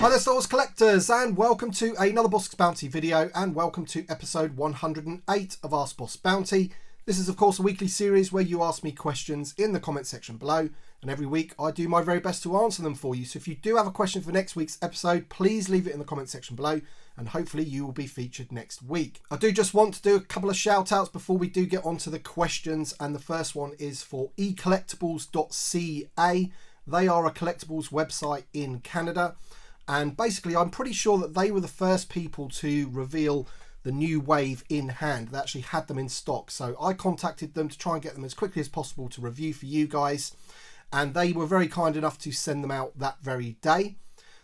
Hi there Star Wars collectors, and welcome to another Bossk Bounty video, and welcome to episode 108 of Ask Boss Bounty. This is of course a weekly series where you ask me questions in the comment section below, and every week I do my very best to answer them for you. So if you do have a question for next week's episode, please leave it in the comment section below, and hopefully you will be featured next week. I do just want to do a couple of shout outs before we do get on to the questions, and the first one is for ecollectibles.ca. They are a collectibles website in Canada. And basically, I'm pretty sure that they were the first people to reveal the new wave in hand. They actually had them in stock. So I contacted them to try and get them as quickly as possible to review for you guys. And they were very kind enough to send them out that very day.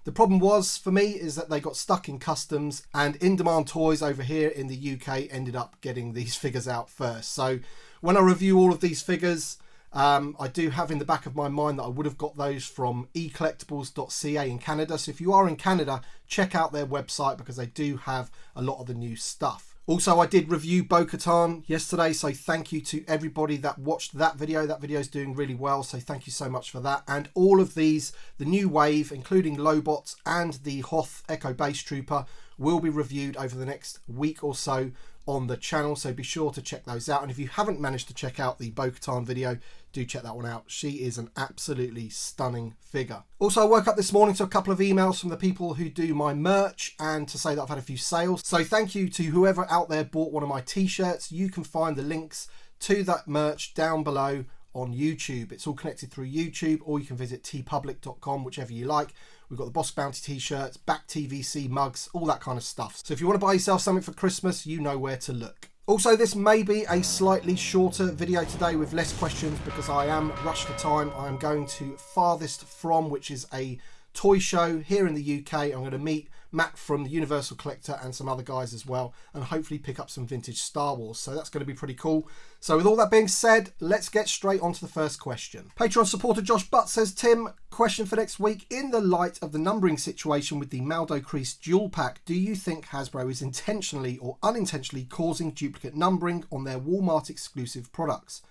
The problem was, for me, is that they got stuck in customs, and In Demand Toys over here in the UK ended up getting these figures out first. So when I review all of these figures, I do have in the back of my mind that I would have got those from ecollectibles.ca in Canada. So if you are in Canada, check out their website because they do have a lot of the new stuff. Also, I did review Bo-Katan yesterday, so thank you to everybody that watched that video. That video is doing really well, so thank you so much for that. And all of these, the new wave, including Lobots and the Hoth Echo Base Trooper, will be reviewed over the next week or so on the channel, so be sure to check those out. And if you haven't managed to check out the Bo-Katan video, do check that one out. She is an absolutely stunning figure. Also, I woke up this morning to a couple of emails from the people who do my merch, and to say that I've had a few sales. So thank you to whoever out there bought one of my t-shirts. You can find the links to that merch down below on YouTube. It's all connected through YouTube, or you can visit tpublic.com, whichever you like. We've got the Bossk Bounty t-shirts, back TVC mugs, all that kind of stuff. So if you want to buy yourself something for Christmas, you know where to look. Also, this may be a slightly shorter video today with less questions because I am rushed for time. I am going to Farthest From, which is a toy show here in the UK. I'm going to meet Matt from the Universal Collector and some other guys as well, and hopefully pick up some vintage Star Wars. So that's going to be pretty cool. So with all that being said, let's get straight on to the first question. Patreon supporter Josh Butt says, Tim, question for next week. In the light of the numbering situation with the Maldo Crease dual pack, do you think Hasbro is intentionally or unintentionally causing duplicate numbering on their Walmart exclusive products?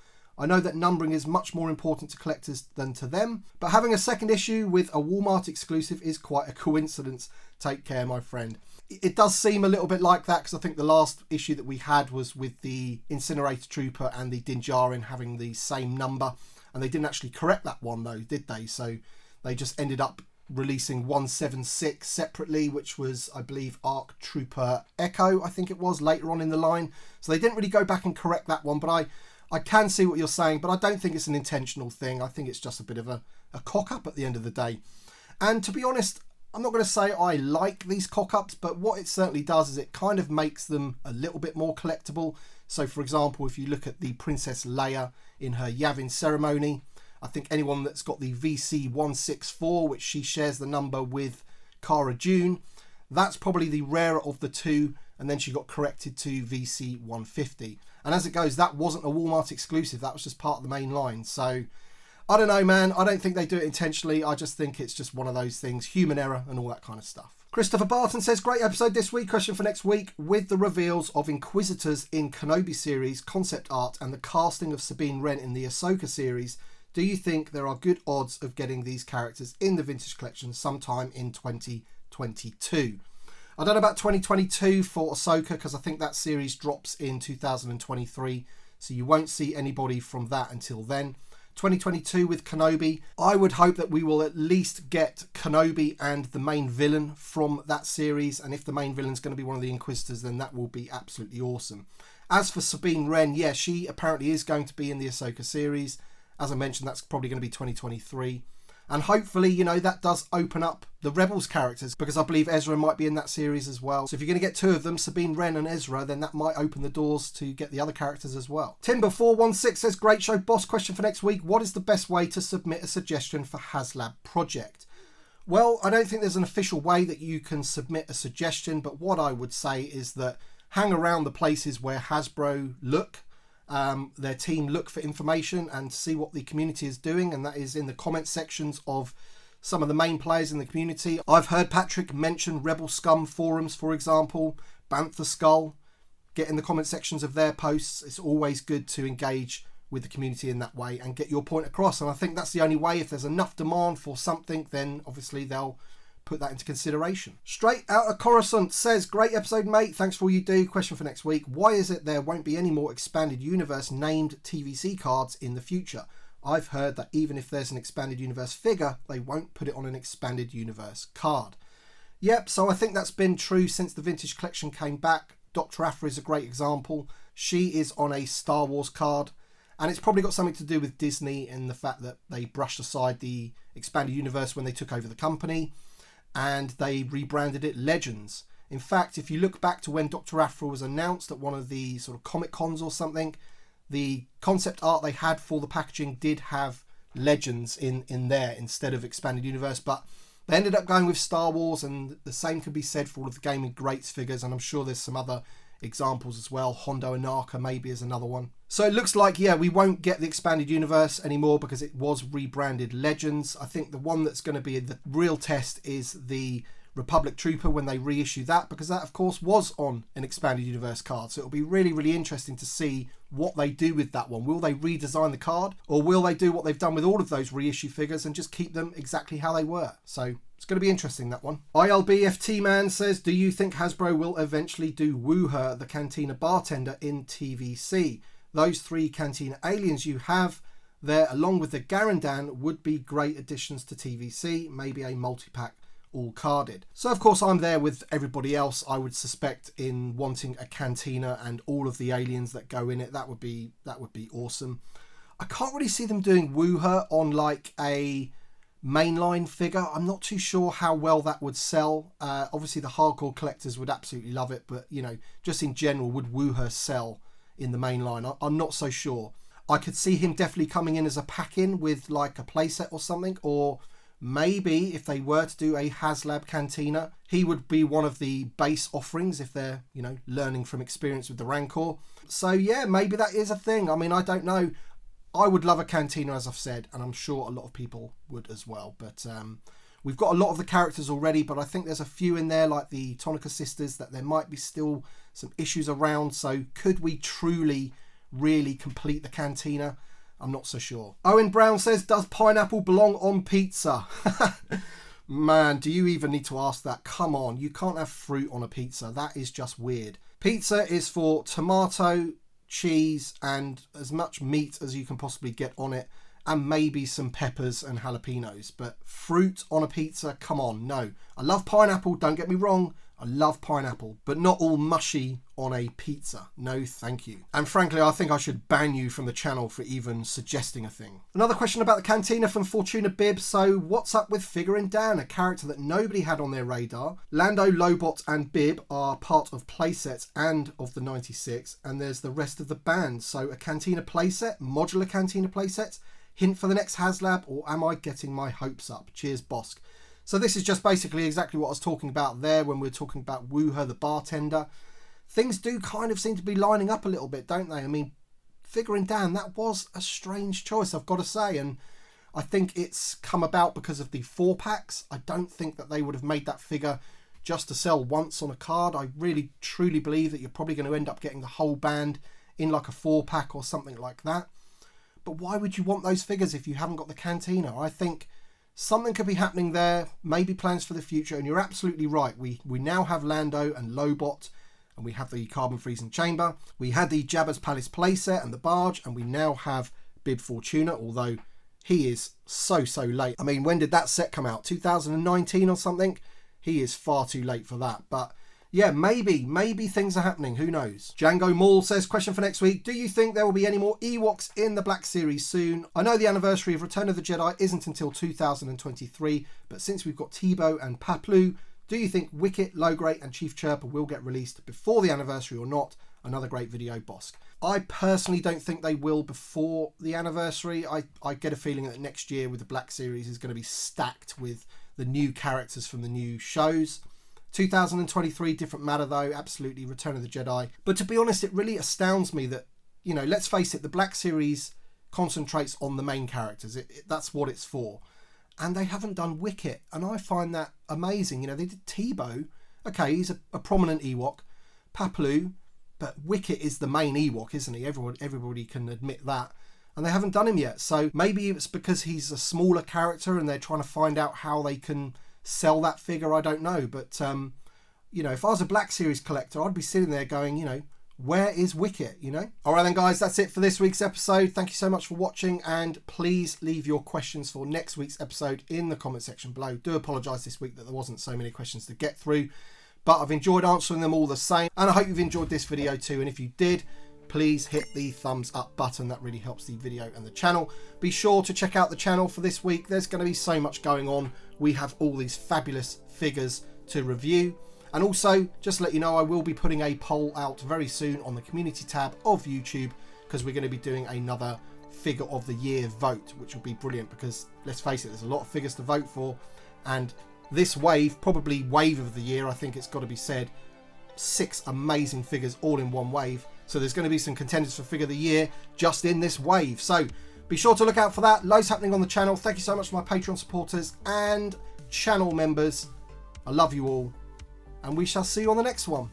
I know that numbering is much more important to collectors than to them, but having a second issue with a Walmart exclusive is quite a coincidence. Take care, my friend. It does seem a little bit like that, because I think the last issue that we had was with the Incinerator Trooper and the Din Djarin having the same number, and they didn't actually correct that one though, did they? So they just ended up releasing 176 separately, which was, I believe, ARC Trooper Echo, I think it was, later on in the line. So they didn't really go back and correct that one, but I can see what you're saying, but I don't think it's an intentional thing. I think it's just a bit of a cock-up at the end of the day. And to be honest, I'm not going to say I like these cock-ups, but what it certainly does is it kind of makes them a little bit more collectible. So for example, if you look at the Princess Leia in her Yavin ceremony, I think anyone that's got the VC164, which she shares the number with Cara Dune, that's probably the rarer of the two, and then she got corrected to VC150. And as it goes, that wasn't a Walmart exclusive, that was just part of the main line. So I don't know, man. I don't think they do it intentionally. I just think it's just one of those things, human error and all that kind of stuff. Christopher Barton says, great episode this week. Question for next week. With the reveals of Inquisitors in Kenobi series, concept art, and the casting of Sabine Wren in the Ahsoka series, do you think there are good odds of getting these characters in the vintage collection sometime in 2022? I don't know about 2022 for Ahsoka, because I think that series drops in 2023, so you won't see anybody from that until then. 2022 with Kenobi, I would hope that we will at least get Kenobi and the main villain from that series, and if the main villain is going to be one of the Inquisitors, then that will be absolutely awesome. As for Sabine Wren, yeah, she apparently is going to be in the Ahsoka series. As I mentioned, that's probably going to be 2023. And hopefully, you know, that does open up the Rebels characters, because I believe Ezra might be in that series as well. So if you're going to get two of them, Sabine Wren and Ezra, then that might open the doors to get the other characters as well. Timber416 says, great show, boss. Question for next week. What is the best way to submit a suggestion for HasLab project? Well, I don't think there's an official way that you can submit a suggestion, but what I would say is that hang around the places where Hasbro look. Their team look for information and see what the community is doing, and that is in the comment sections of some of the main players in the community. I've heard Patrick mention Rebel Scum forums, for example, Bantha Skull. Get in the comment sections of their posts. It's always good to engage with the community in that way and get your point across, and I think that's the only way. If there's enough demand for something, then obviously they'll put that into consideration. Straight Out of Coruscant says, great episode, mate. Thanks for all you do. Question for next week. Why is it there won't be any more expanded universe named TVC cards in the future? I've heard that even if there's an expanded universe figure, they won't put it on an expanded universe card. Yep, so I think that's been true since the Vintage Collection came back. Dr. Aphra is a great example. She is on a Star Wars card, and it's probably got something to do with Disney and the fact that they brushed aside the expanded universe when they took over the company, and they rebranded it Legends. In fact, if you look back to when Dr. Aphra was announced at one of the sort of Comic Cons or something, the concept art they had for the packaging did have Legends in there instead of expanded universe, but they ended up going with Star Wars, and the same can be said for all of the Gaming Greats figures, and I'm sure there's some other examples as well. Hondo Anaka maybe is another one. So it looks like, yeah, we won't get the expanded universe anymore because it was rebranded Legends. I think the one that's going to be the real test is the Republic Trooper when they reissue that, because that of course was on an expanded universe card. So it'll be really, really interesting to see what they do with that one. Will they redesign the card, or will they do what they've done with all of those reissue figures and just keep them exactly how they were? So it's going to be interesting, that one. ILBFT Man says, do you think Hasbro will eventually do Wooher, the Cantina bartender, in TVC? Those 3 Cantina aliens you have there, along with the Garandan, would be great additions to TVC. Maybe a multi-pack all carded. So of course I'm there with everybody else, I would suspect, in wanting a Cantina and all of the aliens that go in it. That would be awesome. I can't really see them doing Wooher on like a mainline figure. I'm not too sure how well that would sell. Obviously the hardcore collectors would absolutely love it, but you know, just in general, would Wooher sell in the mainline? I'm not so sure. I could see him definitely coming in as a pack-in with like a playset or something, or maybe if they were to do a HasLab Cantina, he would be one of the base offerings if they're, you know, learning from experience with the Rancor. So yeah, maybe that is a thing. I mean, I don't know. I would love a Cantina, as I've said, and I'm sure a lot of people would as well. But we've got a lot of the characters already, but I think there's a few in there, like the Tonica sisters, that there might be still some issues around. So could we truly, really complete the Cantina? I'm not so sure. Owen Brown says, does pineapple belong on pizza? Man, do you even need to ask that? Come on, you can't have fruit on a pizza. That is just weird. Pizza is for tomato, cheese, and as much meat as you can possibly get on it, and maybe some peppers and jalapenos. But fruit on a pizza? Come on, no. I love pineapple, don't get me wrong. I love pineapple, but not all mushy on a pizza. No, thank you. And frankly, I think I should ban you from the channel for even suggesting a thing. Another question about the Cantina from Fortuna Bibb. So what's up with Figuring Dan, a character that nobody had on their radar? Lando, Lobot and Bibb are part of playsets and of the 96, and there's the rest of the band. So a Cantina playset, modular Cantina playset, hint for the next HasLab, or am I getting my hopes up? Cheers, Bossk. So this is just basically exactly what I was talking about there when we were talking about Wooher, the bartender. Things do kind of seem to be lining up a little bit, don't they? I mean, Figuring Dan, that was a strange choice, I've got to say. And I think it's come about because of the 4-packs. I don't think that they would have made that figure just to sell once on a card. I really, truly believe that you're probably going to end up getting the whole band in like a 4-pack or something like that. But why would you want those figures if you haven't got the Cantina? I think something could be happening there, maybe plans for the future, and you're absolutely right. We now have Lando and Lobot, and we have the Carbon Freezing Chamber. We had the Jabba's Palace playset and the barge, and we now have Bibb Fortuna, although he is so late. I mean, when did that set come out? 2019 or something? He is far too late for that, but yeah, maybe things are happening. Who knows? Django Mall says, question for next week. Do you think there will be any more Ewoks in the Black Series soon? I know the anniversary of Return of the Jedi isn't until 2023, but since we've got Teebo and Paplu, do you think Wicket, Logray and Chief Chirper will get released before the anniversary or not? Another great video, Bossk. I personally don't think they will before the anniversary. I get a feeling that next year with the Black Series is going to be stacked with the new characters from the new shows. 2023, different matter though, absolutely, Return of the Jedi. But to be honest, it really astounds me that, you know, let's face it, the Black Series concentrates on the main characters. That's what it's for. And they haven't done Wicket, and I find that amazing. You know, they did Teebo. Okay, he's a prominent Ewok. Paplu, but Wicket is the main Ewok, isn't he? Everybody can admit that. And they haven't done him yet. So maybe it's because he's a smaller character and they're trying to find out how they can sell that figure, I don't know. But, you know, if I was a Black Series collector, I'd be sitting there going, you know, where is Wicket, you know? All right then, guys, that's it for this week's episode. Thank you so much for watching, and please leave your questions for next week's episode in the comment section below. Do apologise this week that there wasn't so many questions to get through, but I've enjoyed answering them all the same, and I hope you've enjoyed this video too. And if you did, please hit the thumbs up button. That really helps the video and the channel. Be sure to check out the channel for this week. There's going to be so much going on. We have all these fabulous figures to review. And also, just to let you know, I will be putting a poll out very soon on the community tab of YouTube, because we're going to be doing another figure of the year vote, which will be brilliant, because let's face it, there's a lot of figures to vote for, and this wave, probably wave of the year, I think it's got to be said, 6 amazing figures all in one wave. So there's going to be some contenders for figure of the year just in this wave. So be sure to look out for that. Loads happening on the channel. Thank you so much to my Patreon supporters and channel members. I love you all, and we shall see you on the next one.